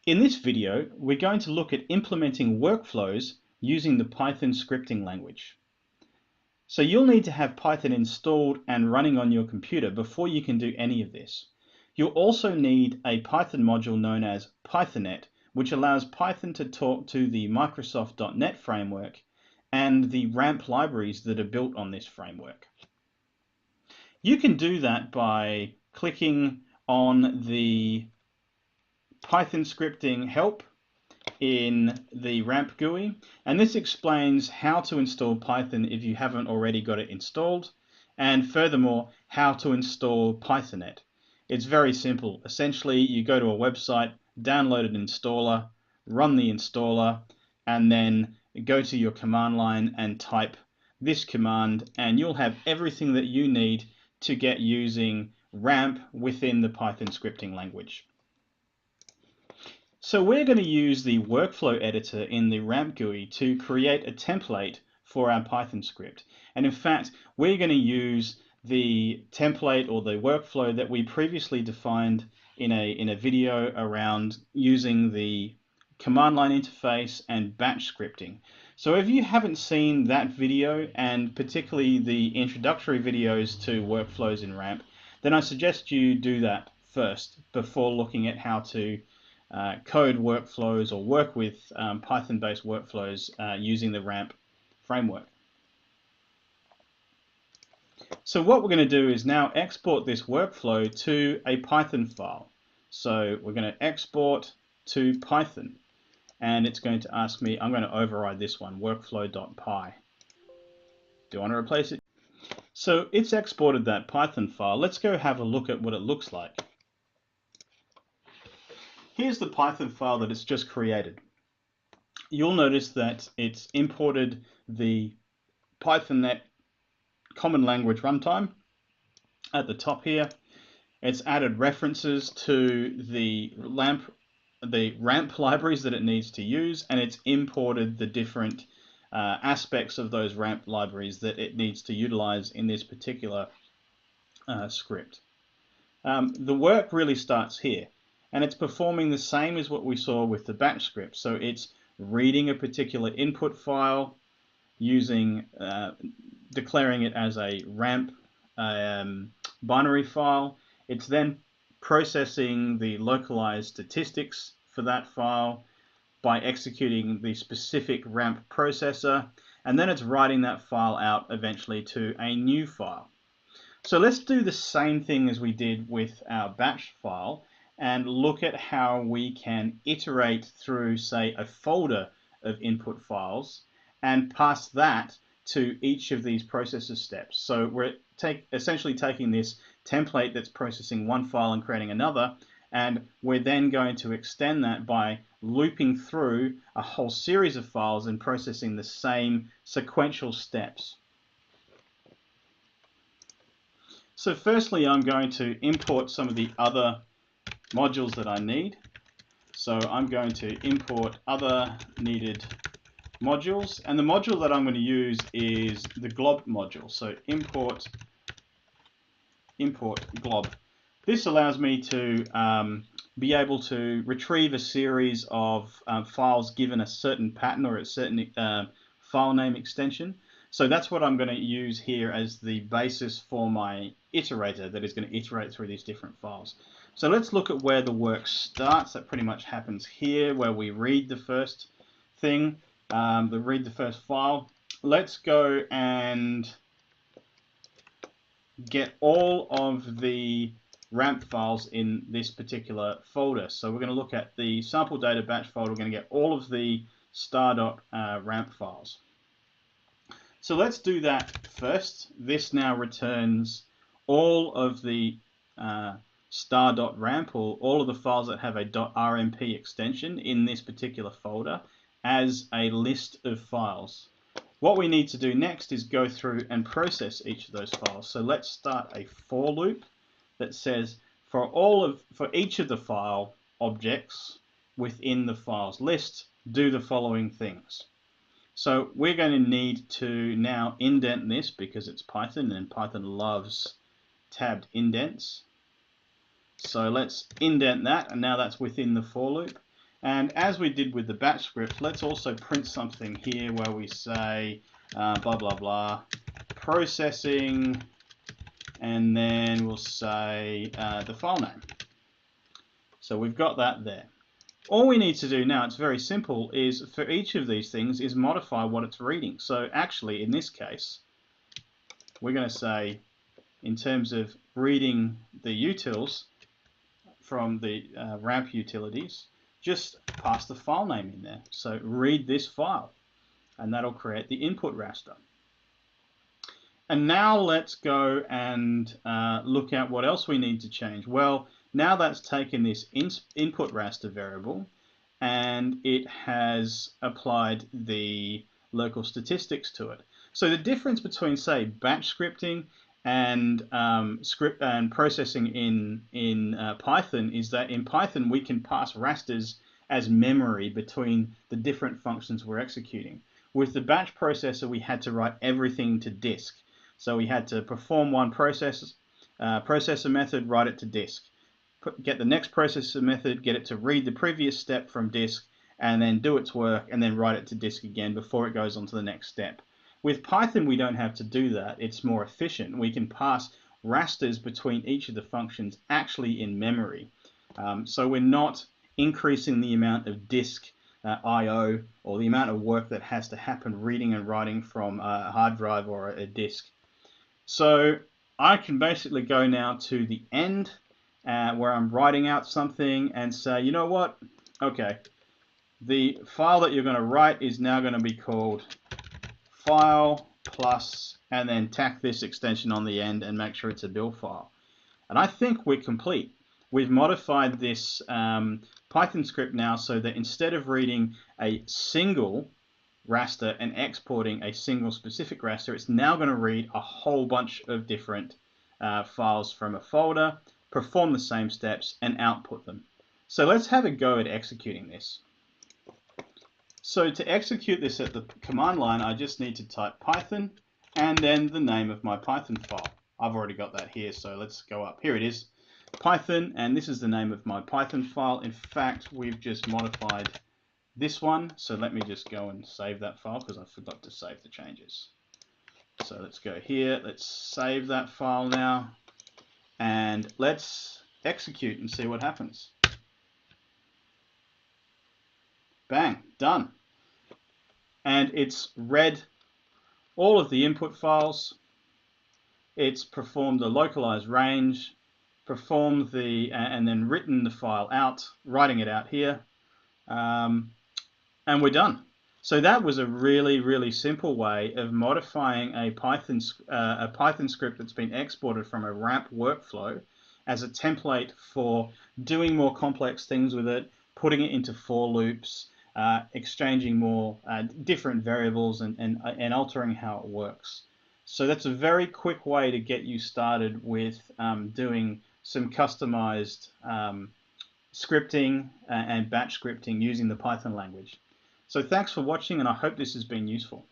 In this video, we're going to look at implementing workflows using the Python scripting language. So you'll need to have Python installed and running on your computer before you can do any of this. You'll also need a Python module known as Pythonet, which allows Python to talk to the Microsoft.NET framework and the RAMP libraries that are built on this framework. You can do that by clicking on the Python scripting help in the RAMP GUI, and this explains how to install Python if you haven't already got it installed, and furthermore how to install Pythonet. It's very simple. Essentially, you go to a website, download an installer, run the installer, and then go to your command line and type this command, and you'll have everything that you need to get using RAMP within the Python scripting language. So we're going to use the workflow editor in the RAMP GUI to create a template for our Python script. And in fact, we're going to use the template or the workflow that we previously defined in a video around using the command line interface and batch scripting. So if you haven't seen that video, and particularly the introductory videos to workflows in RAMP, then I suggest you do that first before looking at how to code workflows or work with Python-based workflows using the RAMP framework. So what we're going to do is now export this workflow to a Python file. So we're going to export to Python, and it's going to ask me, I'm going to override this one, workflow.py. Do I want to replace it? So it's exported that Python file. Let's go have a look at what it looks like. Here's the Python file that it's just created. You'll notice that it's imported the Pythonet common language runtime at the top here. It's added references to the RAMP libraries that it needs to use, and it's imported the different aspects of those RAMP libraries that it needs to utilize in this particular script. The work really starts here. And it's performing the same as what we saw with the batch script. So it's reading a particular input file, using declaring it as a RAMP binary file. It's then processing the localized statistics for that file by executing the specific RAMP processor, and then it's writing that file out eventually to a new file. So let's do the same thing as we did with our batch file, and look at how we can iterate through, say, a folder of input files and pass that to each of these processor steps. So we're essentially taking this template that's processing one file and creating another, and we're then going to extend that by looping through a whole series of files and processing the same sequential steps. So firstly, I'm going to import some of the other modules that I need. So I'm going to import other needed modules, and the module that I'm going to use is the glob module. So import glob. This allows me to be able to retrieve a series of files given a certain pattern or a certain file name extension. So that's what I'm going to use here as the basis for my iterator that is going to iterate through these different files. So let's look at where the work starts. That pretty much happens here, where we read the first thing, read the first file. Let's go and get all of the RAMP files in this particular folder. So we're going to look at the sample data batch folder. We're going to get all of the star.ramp files. So let's do that first. This now returns all of the star.ramp, or all of the files that have a .rmp extension in this particular folder, as a list of files. What we need to do next is go through and process each of those files. So let's start a for loop that says for each of the file objects within the files list, do the following things. So we're going to need to now indent this because it's Python, and Python loves tabbed indents. So let's indent that, and now that's within the for loop. And as we did with the batch script, let's also print something here where we say blah, blah, blah, processing, and then we'll say the file name. So we've got that there. All we need to do now, it's very simple, is for each of these things is modify what it's reading. So actually, in this case, we're going to say, in terms of reading the utils from the ramp utilities, just pass the file name in there. So read this file, and that'll create the input raster. And now let's go and look at what else we need to change. Well, now that's taken this input raster variable and it has applied the local statistics to it. So the difference between, say, batch scripting and processing in Python is that in Python we can pass rasters as memory between the different functions we're executing. With the batch processor, we had to write everything to disk. So we had to perform one processor method, write it to disk. Get the next processor method, get it to read the previous step from disk, and then do its work, and then write it to disk again before it goes on to the next step. With Python, we don't have to do that. It's more efficient. We can pass rasters between each of the functions actually in memory. So we're not increasing the amount of disk I/O or the amount of work that has to happen reading and writing from a hard drive or a disk. So I can basically go now to the end where I'm writing out something and say, you know what? Okay, the file that you're going to write is now going to be called file plus, and then tack this extension on the end and make sure it's a build file. And I think we're complete. We've modified this Python script now so that instead of reading a single raster and exporting a single specific raster, it's now going to read a whole bunch of different files from a folder, perform the same steps, and output them. So let's have a go at executing this. So to execute this at the command line, I just need to type Python and then the name of my Python file. I've already got that here, so let's go up. Here it is, Python, and this is the name of my Python file. In fact, we've just modified this one, so let me just go and save that file because I forgot to save the changes. So let's go here, let's save that file now, and let's execute and see what happens. Bang, done. And it's read all of the input files, it's performed the localized range, performed the, and then written the file out, writing it out here, and we're done. So that was a really, really simple way of modifying a Python script that's been exported from a ramp workflow as a template for doing more complex things with it, putting it into for loops, exchanging more different variables and altering how it works. So that's a very quick way to get you started with doing some customized scripting and batch scripting using the Python language. So thanks for watching, and I hope this has been useful.